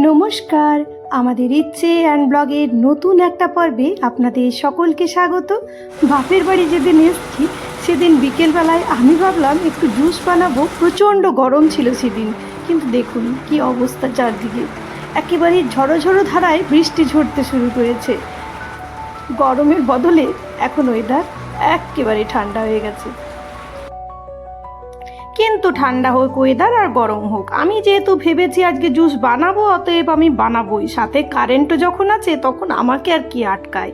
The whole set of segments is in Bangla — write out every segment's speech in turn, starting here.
নমস্কার, আমাদের ইচ্ছে অ্যান্ড ব্লগের নতুন একটা পর্বে আপনাদের সকলকে স্বাগত। বাপের বাড়ি যেদিন এসেছি সেদিন বিকেলবেলায় আমি ভাবলাম একটু জুস বানাবো। প্রচণ্ড গরম ছিল সেদিন, কিন্তু দেখুন কি অবস্থা চারদিকে। একেবারে ঝড়ো ঝড়ো ধারায় বৃষ্টি ঝরতে শুরু করেছে। গরমের বদলে এখন ওয়েদার একেবারে ঠান্ডা হয়ে গেছে। কিন্তু ঠান্ডা হোক ওয়েদার আর গরম হোক, আমি যেহেতু ভেবেছি আজকে জুস বানাবো, অতএব আমি বানাবোই। সাথে কারেন্টও যখন আছে তখন আমাকে আর কি আটকায়।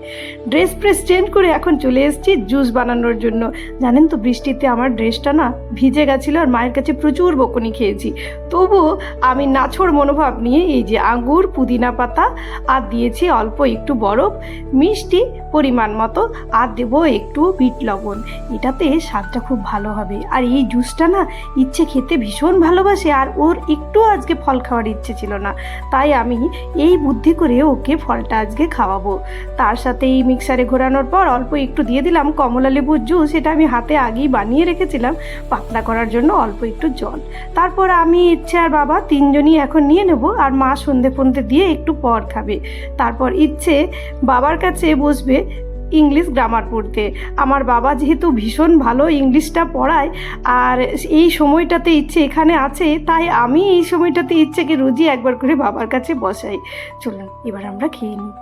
ড্রেস চেঞ্জ করে এখন চলে এসেছি জুস বানানোর জন্য। জানেন তো, বৃষ্টিতে আমার ড্রেসটা না ভিজে গেছিলো আর মায়ের কাছে প্রচুর বকুনি খেয়েছি। তবুও আমি নাছোড় মনোভাব নিয়ে এই যে আঙ্গুর, পুদিনা পাতা আর দিয়েছি অল্প একটু বরফ, মিষ্টি পরিমাণ মতো, আর দেবো একটু বিট লবণ। এটাতে স্বাদটা খুব ভালো হবে। আর এই জুসটা না ইচ্ছে খেতে ভীষণ ভালোবাসে, আর ওর একটু আজকে ফল খাওয়ার ইচ্ছে ছিল না, তাই আমি এই বুদ্ধি করে ওকে ফলটা আজকে খাওয়াবো। তার সাথে এই মিক্সারে ঘোরানোর পর অল্প একটু দিয়ে দিলাম কমলা লেবুর জুস। এটা আমি হাতে আগেই বানিয়ে রেখেছিলাম পাতলা করার জন্য, অল্প একটু জল। তারপর আমি ইচ্ছে আর বাবা তিনজনই এখন নিয়ে নেব, আর মা সন্ধে ফন্ধে দিয়ে একটু পর খাবে। তারপর ইচ্ছে বাবার কাছে বসবে ইংলিশ গ্রামার পড়তে। আমার বাবা যেহেতু ভীষণ ভালো ইংলিশটা পড়ায়, আর এই সময়টাতে ইচ্ছে এখানে আছে, তাই আমি এই সময়টাতে ইচ্ছেকে রোজই একবার করে বাবার কাছে বসাই। চলুন এবার আমরা খেয়ে নিই।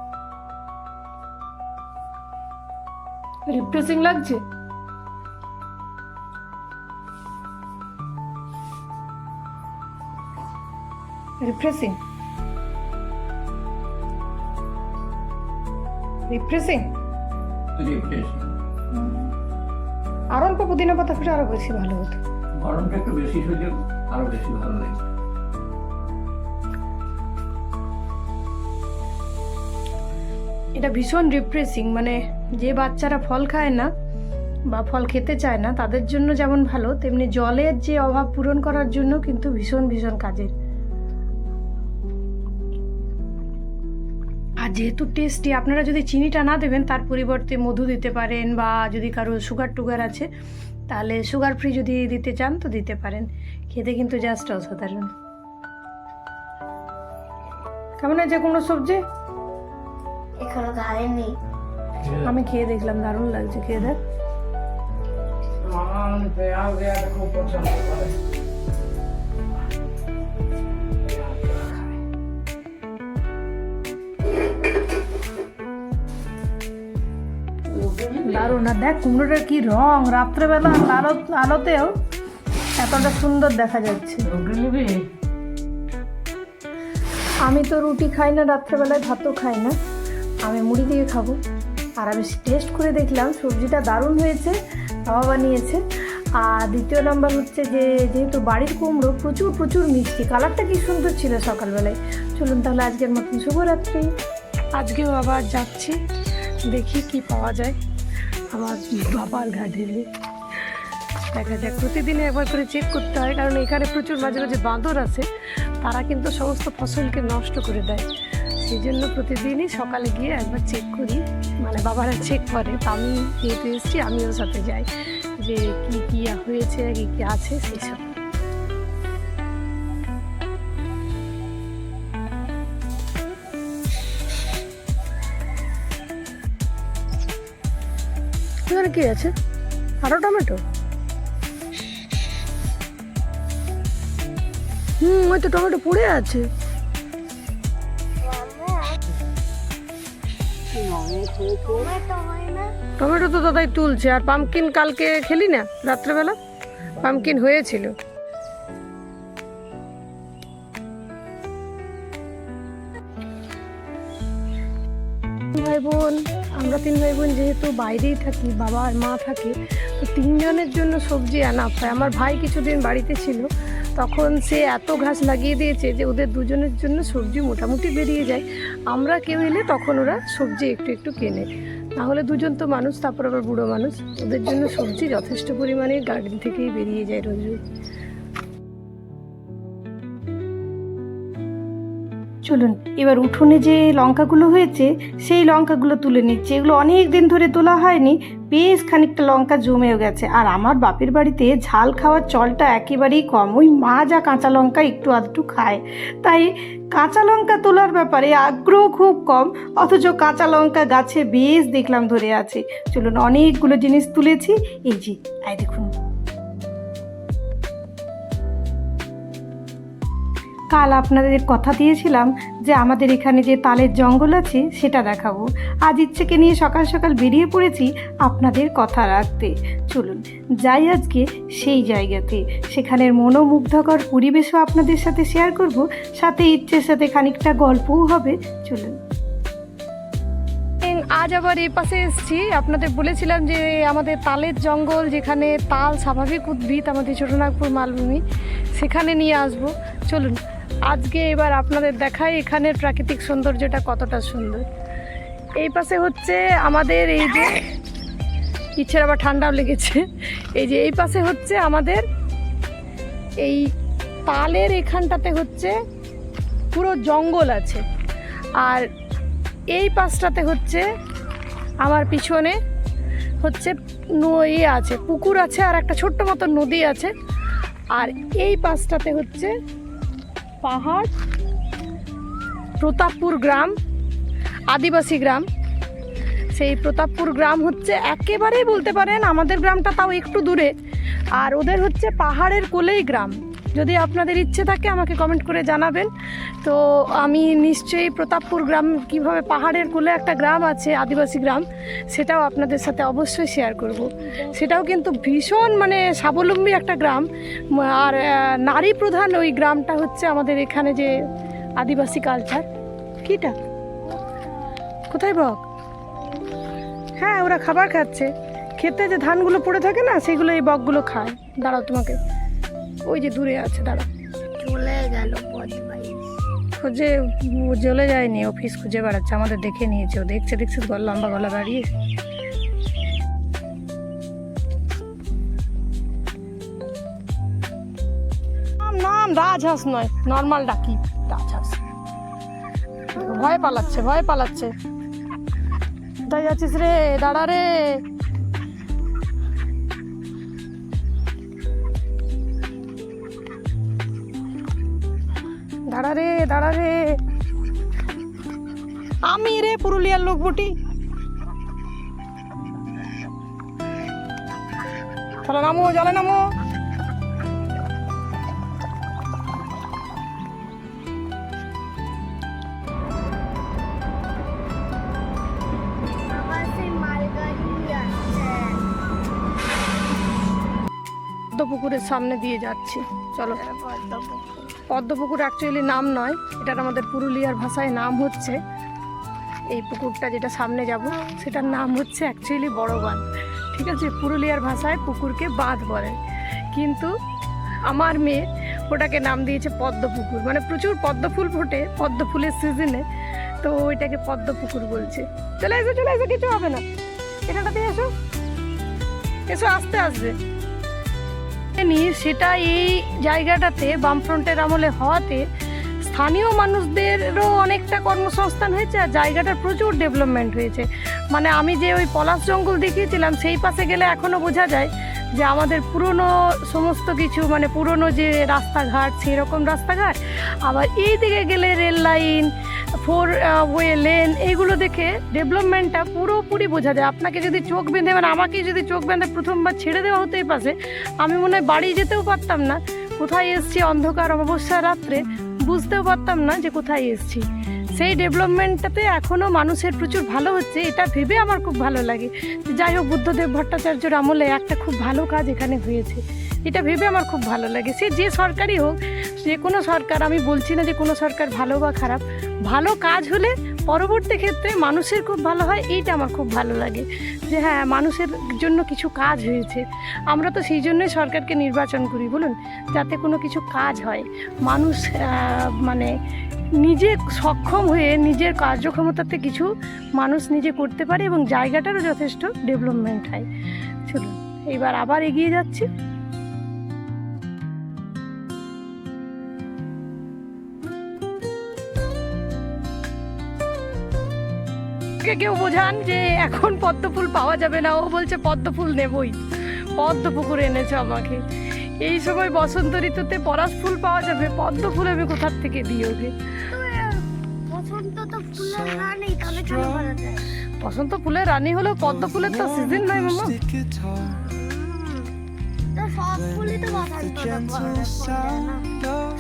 রিফ্রেশিং লাগছে। রিফ্রেশিং রিফ্রেশিং আর অল্প পুদিনা পাতা ফেলে আরো বেশি ভালো হতো। গরমটা একটু বেশি হলে আরো বেশি ভালো লাগে। এটা ভীষণ রিফ্রেশিং, মানে যে বাচ্চারা ফল খায় না বা ফল খেতে চায় না তাদের জন্য যেমন ভালো, তেমনি জলের যে অভাব পূরণ করার জন্য কিন্তু ভীষণ ভীষণ কাজের। আর যেহেতু টেস্টি, আপনারা যদি চিনিটা না দেবেন তার পরিবর্তে মধু দিতে পারেন, বা যদি কারো সুগার টুগার আছে তাহলে সুগার ফ্রি যদি দিতে চান তো দিতে পারেন। খেতে কিন্তু জাস্ট অসাধারণ। কেমন আছে কোনো সবজি? এখনো খাইনি। আমি খেয়ে দেখলাম, দারুণ লাগছে। খেয়ে দেখ। খুব পছন্দ করে। দারুণ। আর দেখ কুমড়োটার কি রং, রাত্রেবেলা আলোতেও এতটা সুন্দর দেখা যাচ্ছে। আমি তো রুটি খাই না রাত্রেবেলায়, ভাতও খাই না, আমি মুড়ি দিয়ে খাবো। আর আমি টেস্ট করে দেখলাম সবজিটা দারুণ হয়েছে, বাবা বানিয়েছে। আর দ্বিতীয় নাম্বার হচ্ছে যে যেহেতু বাড়ির কুমড়ো প্রচুর প্রচুর মিষ্টি, কালারটা কি সুন্দর ছিল সকালবেলায়। চলুন তাহলে আজকের মতন শুভরাত্রি। আজকেও আবার যাচ্ছি, দেখি কি পাওয়া যায় আমার বাবার গার্ডেনে। দেখা যাক, প্রতিদিনে একবার করে চেক করতে হয়, কারণ এখানে প্রচুর মাঝে মাঝে বাঁদর আছে, তারা কিন্তু সমস্ত ফসলকে নষ্ট করে দেয়। সেই জন্য প্রতিদিনই সকালে গিয়ে একবার চেক করি, মানে বাবারা চেক করে। তা আমি যেহেতু এসেছি আমিও সাথে যাই, যে কি কি হয়েছে কি কি আছে সেই সব। এখানে কি আছে? আরো টমেটো। ওই তো টমেটো পড়ে আছে। টমেটো তো দাদাই তুলছে। আর পামকিন কালকে খেলি না রাত্রেবেলা, পামকিন হয়েছিল। ভাই বোন, আমরা 3 ভাই বোন যেহেতু বাইরেই থাকি, বাবা আর মা থাকে, তো 3 জনের জন্য সবজি আনা হয়। আমার ভাই কিছুদিন বাড়িতে ছিল, তখন সে এত ঘাস লাগিয়ে দিয়েছে যে ওদের দুজনের জন্য সবজি মোটামুটি বেরিয়ে যায়। আমরা কেউ এলে তখন ওরা সবজি একটু একটু কেনে, নাহলে দুজন তো মানুষ, তারপর আবার বুড়ো মানুষ, ওদের জন্য সবজি যথেষ্ট পরিমাণে গার্ডেন থেকেই বেরিয়ে যায় রোজ রোজ। চলুন এবার উঠোনে যে লঙ্কাগুলো হয়েছে সেই লঙ্কাগুলো তুলে নিচ্ছি। এগুলো অনেক দিন ধরে তোলা হয়নি, বেশ খানিকটা লঙ্কা জমেও গেছে। আর আমার বাপের বাড়িতে ঝাল খাওয়ার চলটা একেবারেই কম, ওই মা যা কাঁচা লঙ্কা একটু আধটু খায়, তাই কাঁচা লঙ্কা তোলার ব্যাপারে আগ্রহ খুব কম। অথচ কাঁচা লঙ্কা গাছে বেশ দেখলাম ধরে আছে। চলুন, অনেকগুলো জিনিস তুলেছি। এই যে এই দেখুন, কাল আপনাদের কথা দিয়েছিলাম যে আমাদের এখানে যে তালের জঙ্গল আছে সেটা দেখাবো। আজ ইচ্ছেকে নিয়ে সকাল সকাল বেরিয়ে পড়েছি আপনাদের কথা রাখতে। চলুন যাই আজকে সেই জায়গাতে, সেখানের মনোমুগ্ধকর পরিবেশও আপনাদের সাথে শেয়ার করব, সাথে ইচ্ছের সাথে খানিকটা গল্পও হবে। চলুন। আজ আবার এই পাশে এসেছি, আপনাদের বলেছিলাম যে আমাদের তালের জঙ্গল, যেখানে তাল স্বাভাবিক উদ্ভিদ আমাদের ছোটনাগপুর মালভূমি, সেখানে নিয়ে আসব। চলুন আজকে এবার আপনাদের দেখাই এখানের প্রাকৃতিক সৌন্দর্যটা কতটা সুন্দর। এই পাশে হচ্ছে আমাদের এই যে, ইচ্ছের আবার ঠান্ডাও লেগেছে, এই যে এই পাশে হচ্ছে আমাদের এই তালের এখানটাতে হচ্ছে পুরো জঙ্গল আছে। আর এই পাশটাতে হচ্ছে আমার পিছনে হচ্ছে ইয়ে আছে, পুকুর আছে, আর একটা ছোট্ট মতো নদী আছে। আর এই পাশটাতে হচ্ছে পাহাড়, প্রতাপপুর গ্রাম, আদিবাসী গ্রাম। সেই প্রতাপপুর গ্রাম হচ্ছে একেবারেই বলতে পারেন আমাদের গ্রামটা তাও একটু দূরে, আর ওদের হচ্ছে পাহাড়ের কোলেই গ্রাম। যদি আপনাদের ইচ্ছে থাকে আমাকে কমেন্ট করে জানাবেন, তো আমি নিশ্চয়ই প্রতাপপুর গ্রাম কিভাবে পাহাড়ের কোলে একটা গ্রাম আছে আদিবাসী গ্রাম, সেটাও আপনাদের সাথে অবশ্যই শেয়ার করব। সেটাও কিন্তু ভীষণ মানে স্বাবলম্বী একটা গ্রাম, আর নারী প্রধান ওই গ্রামটা হচ্ছে আমাদের এখানে যে আদিবাসী কালচার। কিটা কোথায় বক? হ্যাঁ, ওরা খাবার খাচ্ছে, খেতে যে ধানগুলো পড়ে থাকে না সেগুলো এই বকগুলো খায়। দাঁড়াও, তোমাকে ওই যে দূরে আছে, দাঁড়াও। চলে গেল খুঁজে চলে যায়নি, অফিস খুঁজে বেড়াচ্ছে, আমাদের দেখে নিয়েছে। ও দেখছে লম্বা গলা দাঁড়িয়ে। নাম রাজহাঁস নয়, নর্মাল ডাকি রাজহাঁস। ভয় পালাচ্ছে। কোথায় যাচ্ছিস রে? দাঁড়া রে। দাঁড়া রে। আমি রে পুরুলিয়ার লোক বটি। চলো নামো, জলে নামো। পদ্মপুকুরের সামনে দিয়ে যাচ্ছি, চলো। পদ্মপুকুর অ্যাকচুয়ালি নাম নয়, এটার আমাদের পুরুলিয়ার ভাষায় নাম হচ্ছে, এই পুকুরটা যেটা সামনে যাব সেটার নাম হচ্ছে অ্যাকচুয়ালি বড় বাঁধ। ঠিক আছে, পুরুলিয়ার ভাষায় পুকুরকে বাঁধ বলে, কিন্তু আমার মেয়ে ওটাকে নাম দিয়েছে পদ্মপুকুর। মানে প্রচুর পদ্ম ফুল ফোটে পদ্ম ফুলের সিজনে, তো ওইটাকে পদ্মপুকুর বলছে। চলে এসো, কিছু হবে না। এখানটা দিয়ে এসো, আস্তে। সেটা এই জায়গাটাতে বামফ্রন্টের আমলে হওয়াতে স্থানীয় মানুষদেরও অনেকটা কর্মসংস্থান হয়েছে, আর জায়গাটার প্রচুর ডেভেলপমেন্ট হয়েছে। মানে আমি যে ওই পলাশ জঙ্গল দেখিয়েছিলাম সেই পাশে গেলে এখনও বোঝা যায় যে আমাদের পুরনো সমস্ত কিছু, মানে পুরনো যে রাস্তাঘাট সেই রকম রাস্তাঘাট। আবার এই দিকে গেলে রেল লাইন, 4 ওয়ে লেন, এইগুলো দেখে ডেভেলপমেন্টটা পুরোপুরি বোঝা যায়। আপনাকে যদি চোখ বেঁধে, মানে আমাকে যদি চোখ বেঁধে প্রথমবার ছেড়ে দেওয়া হতো এই পাশে, আমি মনে হয় বাড়ি যেতেও পারতাম না। কোথায় এসছি অন্ধকার অমাবস্যা রাত্রে, বুঝতেও পারতাম না যে কোথায় এসছি। সেই ডেভেলপমেন্টটাতে এখনও মানুষের প্রচুর ভালো হচ্ছে, এটা ভেবে আমার খুব ভালো লাগে। যাই হোক, বুদ্ধদেব ভট্টাচার্যর আমলে একটা খুব ভালো কাজ এখানে হয়েছে, এটা ভেবে আমার খুব ভালো লাগে। সে যে সরকারই হোক, যে কোনো সরকার, আমি বলছি না যে কোনো সরকার ভালো বা খারাপ, ভালো কাজ হলে পরবর্তী ক্ষেত্রে মানুষের খুব ভালো হয়, এইটা আমার খুব ভালো লাগে। যে হ্যাঁ, মানুষের জন্য কিছু কাজ হয়েছে। আমরা তো সেই জন্যই সরকারকে নির্বাচন করি, বলুন, যাতে কোনো কিছু কাজ হয়, মানুষ মানে নিজে সক্ষম হয়ে নিজের কার্যক্ষমতাতে কিছু মানুষ নিজে করতে পারে, এবং জায়গাটারও যথেষ্ট ডেভেলপমেন্ট হয়। চলুন এইবার আবার এগিয়ে যাচ্ছি। ওকে কেউ বোঝান যে এখন পদ্ম ফুল পাওয়া যাবে না, ও বলছে পদ্ম ফুল নেবই, পদ্ম পুকুর এনেছে আমাকে। এই সময় বসন্ত ঋতুতে পলাশ ফুল পাওয়া যাবে, পদ্ম ফুল আমি কোথার থেকে দিই ওকে? বসন্ত তো ফুলের রানী, তাহলে কেন বলা যায়? বসন্ত ফুলের রানী হলেও পদ্ম ফুলের তো সিজন নয় মামা। তো সব ফুলই তো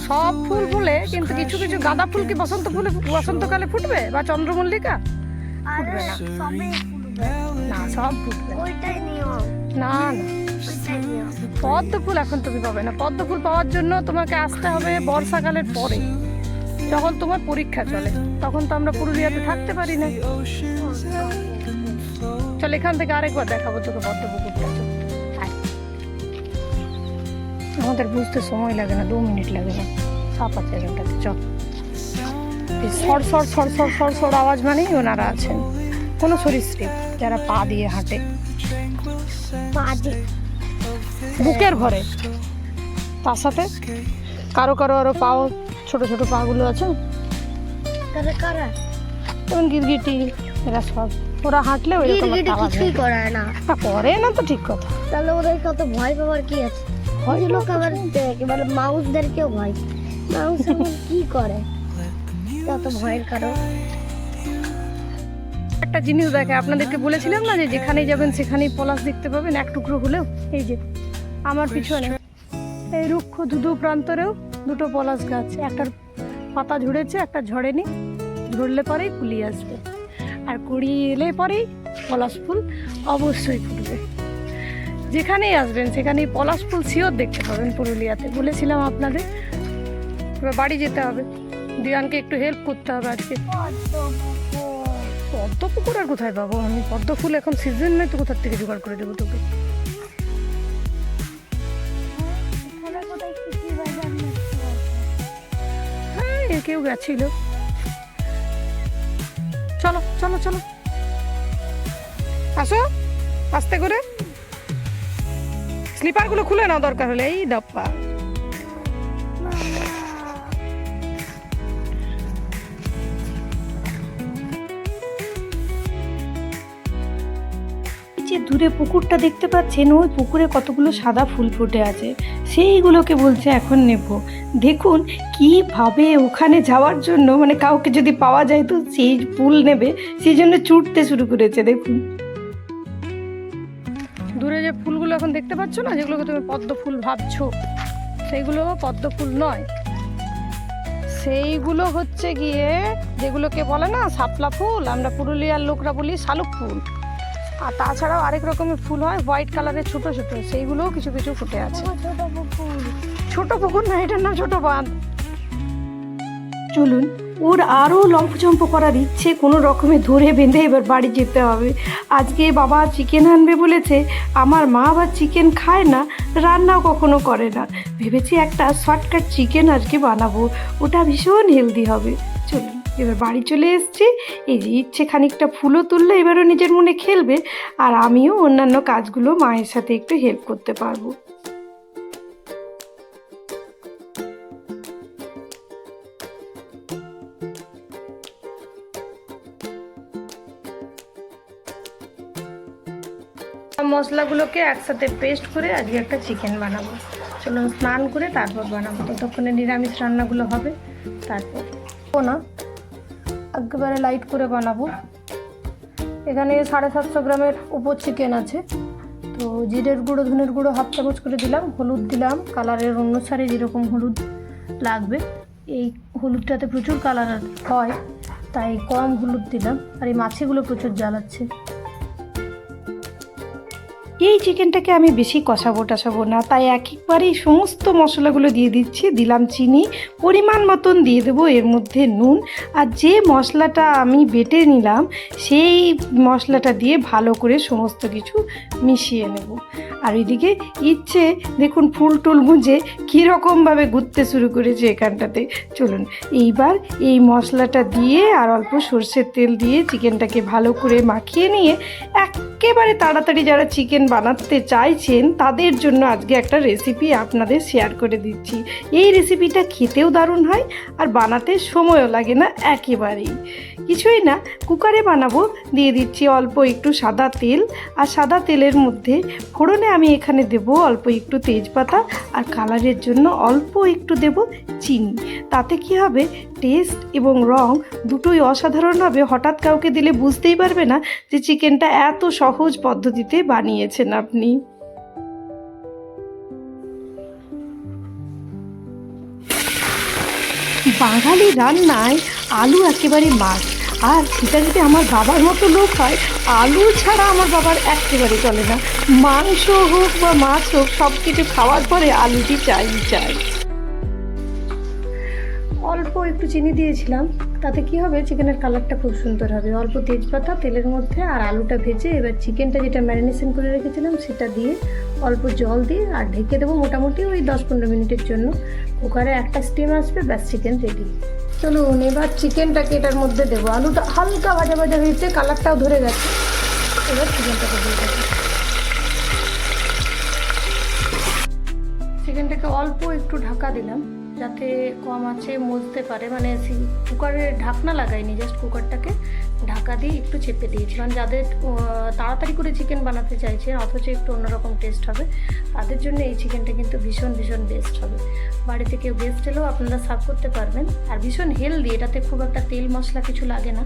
সব ফুল ফুলে, কিন্তু কিছু কিছু গাঁদা ফুল কি বসন্তকালে ফুটবে, বা চন্দ্রমল্লিকা? আরে সবে ফুলবে, না, সব ফুটবে ওইটাই নিয়ম, না। ওইটাই নিয়ম। পদ্ম ফুল এখন তুমি পাবে না। পদ্ম ফুল পাওয়ার জন্য তোমাকে আসতে হবে বর্ষাকালের পরে, যখন তোমার পরীক্ষা চলে, তখন তো আমরা পুরুলিয়াতে থাকতে পারি না। চল এখান থেকে আরেকবার দেখাবো তোকে পদ্ম পুকুরটা। চল, আয়। আমাদের বুঝতে সময় লাগে না, 2 মিনিট লাগে না, সাপ আছে এখানটাতে। চল, সর সর সর সর সর সর আওয়াজ মানেই ওনারা আছেন কোনো সরীসৃপ যারা পা দিয়ে হাঁটে, বুকের ভরে। তার সাথে কারো কারো আরো পাও, ছোট ছোট পাগুলো আছে, যেমন গিরগিটি, এরা সব ওরা হাঁটলে ওই রকম একটা আওয়াজ কিছুই করে না। করে না তো, ঠিক কথা। তাহলে ওদের কত ভয় পাওয়ার কি আছে? ভয় লোক আবার একেবারে মাউসদেরকেও ভয়, মাউস এখন কি করে কত ভয়ের কারণ। একটা জিনিস দেখে, আপনাদেরকে বলেছিলাম না যে যেখানেই যাবেন সেখানেই পলাশ দেখতে পাবেন এক টুকরো হলেও। এই যে আমার পিছনে এই রুক্ষ ধুধু প্রান্তরেও 2টো পলাশ গাছ, একটার পাতা ঝরেছে, একটা ঝরেনি। ঝরলে পরেই কুলি আসবে, আর কুড়ি এলে পরেই পলাশ ফুল অবশ্যই ফুটবে। যেখানেই আসবেন সেখানেই পলাশ ফুল শিওর দেখতে পাবেন পুরুলিয়াতে। বলেছিলাম আপনাদের। এবার বাড়ি যেতে হবে, দিয়ানকে একটু হেল্প করতে হবে আজকে। পদ্ম পুকুর আর কোথায় পাবো আমি? পদ্ম ফুল এখন সিজন নয় তো, কোথার থেকে জোগাড় করে দেবো তোকে? হ্যাঁ, কেউ গেছিল। চলো চলো চলো, আসো আস্তে করে। স্লিপারগুলো খুলে নাও দরকার হলে। এই দপ্পা, যে দূরে পুকুরটা দেখতে পাচ্ছেন, ওই পুকুরে কতগুলো সাদা ফুল ফুটে আছে, সেইগুলোকে বলছে এখন নেব। দেখুন কিভাবে ওখানে যাওয়ার জন্য, মানে কাউকে যদি পাওয়া যায় তো সেই ফুল নেবে, সেই জন্য ছুটতে শুরু করেছে। দেখুন দূরে যে ফুলগুলো এখন দেখতে পাচ্ছ না, যেগুলোকে তুমি পদ্ম ফুল ভাবছো, সেইগুলো পদ্ম ফুল নয়। সেইগুলো হচ্ছে গিয়ে যেগুলোকে বলে না শাপলা ফুল, আমরা পুরুলিয়ার লোকরা বলি শালুক ফুল। আর তাছাড়াও আরেক রকমের ফুল হয় হোয়াইট কালারের ছোট ছোট, সেইগুলোও কিছু কিছু ফুটে আছে। ছোট পুকুর না, এটার নাম ছোট বাঁধ। চলুন, ওর আরও লম্ফঝম্প করার ইচ্ছে, কোনো রকমে ধরে বেঁধে এবার বাড়ি যেতে হবে। আজকে বাবা চিকেন আনবে বলেছে। আমার মা আবার চিকেন খায় না, রান্নাও কখনো করে না। ভেবেছি একটা শর্টকাট চিকেন আজকে বানাবো, ওটা ভীষণ হেলদি হবে। চলুন, এবার বাড়ি চলে এসেছি। এই যে ইচ্ছে খানিকটা ফুলও তুললে এবারও নিজের মনে খেলবে, আর আমিও অন্যান্য কাজগুলো মায়ের সাথে একটু হেল্প করতে পারবো। মশলাগুলোকে একসাথে পেস্ট করে আজকে একটা চিকেন বানাবো। চলুন স্নান করে তারপর বানাবো, ততক্ষণে নিরামিষ রান্নাগুলো হবে। তারপর না একেবারে লাইট করে বানাবো। এখানে 750 গ্রামের উপর চিকেন আছে। তো জিরের গুঁড়ো, ধনের গুঁড়ো 1/2 চামচ করে দিলাম, হলুদ দিলাম কালারের অনুসারে যেরকম হলুদ লাগবে। এই হলুদটাতে প্রচুর কালার হয়, তাই কম হলুদ দিলাম। আর এই মাছিগুলো প্রচুর জ্বালাচ্ছে। এই চিকেনটাকে আমি বেশি কষাবো না, তাই একবারেই সমস্ত মশলাগুলো দিয়ে দিচ্ছি। দিলাম চিনি, পরিমাণ মতন দিয়ে দেবো এর মধ্যে নুন, আর যে মশলাটা আমি বেটে নিলাম সেই মশলাটা দিয়ে ভালো করে সমস্ত কিছু মিশিয়ে নেব। আর এদিকে ইচ্ছে দেখুন ফুল টুল গুঁজে কীরকমভাবে ঘুরতে শুরু করেছে এখানটাতে। চলুন এইবার এই মশলাটা দিয়ে আর অল্প সর্ষের তেল দিয়ে চিকেনটাকে ভালো করে মাখিয়ে নিয়ে একেবারে তাড়াতাড়ি যারা চিকেন বানাতে চাইছেন তাদের জন্য আজকে একটা রেসিপি আপনাদের শেয়ার করে দিচ্ছি। এই রেসিপিটা খেতেও দারুণ হয় আর বানাতে সময়ও লাগে না একেবারেই। কিছুই না, কুকারে বানাবো। দিয়ে দিচ্ছি অল্প একটু সাদা তেল, আর সাদা তেলের মধ্যে ফোড়নে আমি এখানে দেব অল্প একটু তেজপাতা, আর কালারের জন্য অল্প একটু দেব চিনি। তাতে কি হবে, টেস্ট এবং রং দুটোই অসাধারণ হবে। হঠাৎ কাউকে দিলে বুঝতেই পারবে না যে চিকেনটা এত সহজ পদ্ধতিতে বানিয়েছেন আপনি। বাঙালি রান্নায় আলু একেবারে মাছ, আর সেটা যদি আমার বাবার মতো লোক হয়, আলু ছাড়া আমার বাবার একেবারে চলে না। মাংস হোক বা মাছ হোক, সব কিছু খাওয়ার পরে আলুটি চাই। অল্প একটু চিনি দিয়েছিলাম, তাতে কি হবে, চিকেনের কালারটা খুব সুন্দর হবে। অল্প তেজপাতা তেলের মধ্যে, আর আলুটা ভেজে এবার চিকেনটা যেটা ম্যারিনেশন করে রেখেছিলাম সেটা দিয়ে অল্প জল দিয়ে আর ঢেকে দেবো মোটামুটি ওই 10-15 মিনিটের জন্য। কুকারে একটা স্টিম আসবে, ব্যাস চিকেন রেডি। চলুন এবার চিকেনটাকে এটার মধ্যে দেবো। আলুটা হালকা ভাজা ভাজা হয়েছে, কালারটাও ধরে গেছে। এবার চিকেনটাকে দিয়ে দেবো। চিকেনটাকে অল্প একটু ঢাকা দিলাম যাতে কম আছে মজতে পারে, মানে কুকারে ঢাকনা লাগাইনি, জাস্ট কুকারটাকে ঢাকা দিয়ে একটু চেপে দিয়েছিলাম। যাদের তাড়াতাড়ি করে চিকেন বানাতে চাইছে অথচ একটু অন্যরকম টেস্ট হবে, তাদের জন্য এই চিকেনটা কিন্তু ভীষণ বেস্ট হবে। বাড়িতে কেউ গেস্ট এলেও আপনারা সার্ভ করতে পারবেন, আর ভীষণ হেলদি। এটাতে খুব একটা তেল মশলা কিছু লাগে না।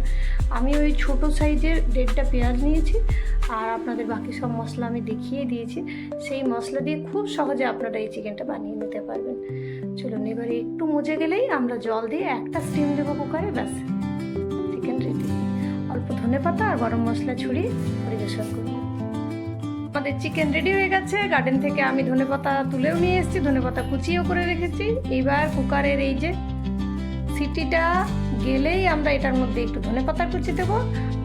আমি ওই ছোটো সাইজের 1.5টা পেঁয়াজ নিয়েছি, আর আপনাদের বাকি সব মশলা আমি দেখিয়ে দিয়েছি। সেই মশলা দিয়ে খুব সহজে আপনারা এই চিকেনটা বানিয়ে নিতে পারবেন। চলুন এবারে একটু মজে গেলেই আমরা জল দিয়ে একটা স্টিম দেবো কুকারে, ব্যাস চিকেন রেডি। অল্প ধনেপাতা আর গরম মশলা ছড়িয়ে পরিবেশন করব। আমাদের চিকেন রেডি হয়ে গেছে। গার্ডেন থেকে আমি ধনেপাতা তুলেও নিয়ে এসেছি, ধনেপাতা কুচিও করে রেখেছি। এইবার কুকারের এই যে সিটিটা গেলেই আমরা এটার মধ্যে একটু ধনেপাতা কুচি দেবো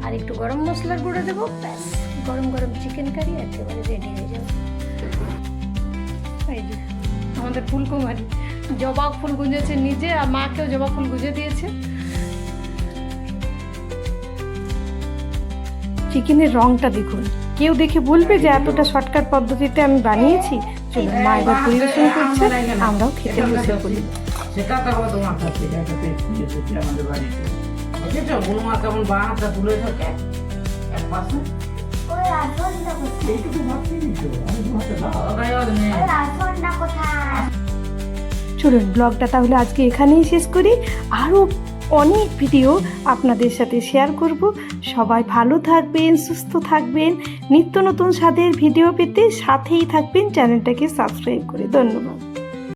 আর একটু গরম মশলার গুঁড়ো দেবো, ব্যাস গরম চিকেন কারি একেবারে রেডি হয়ে যাবে। এই যে আমাদের ফুলকুমারী জবা ফুল গুঁজেছে নিজে, আর মাকেও জবা ফুল গুঁজে দিয়েছে। চিকেনের রংটা দেখুন, কেউ দেখে বলবে যে এতটা শর্টকাট পদ্ধতিতে আমি বানিয়েছি। চলুন মা এবার পরিবেশন করছে, আমরাও খেতে বসে পড়ি। সেটা তো তোমার কাছে আমাদের বাড়িতে বৌমা কেমন বানাটা তুলে থাকে এক পাশে এইটুকু ভাবছি চলুন ব্লগটা তাহলে আজকে এখানেই শেষ করি। আরও অনেক ভিডিও আপনাদের সাথে শেয়ার করব। সবাই ভালো থাকবেন, সুস্থ থাকবেন। নিত্য নতুন স্বাদের ভিডিও পেতে সাথেই থাকবেন, চ্যানেলটাকে সাবস্ক্রাইব করে। ধন্যবাদ।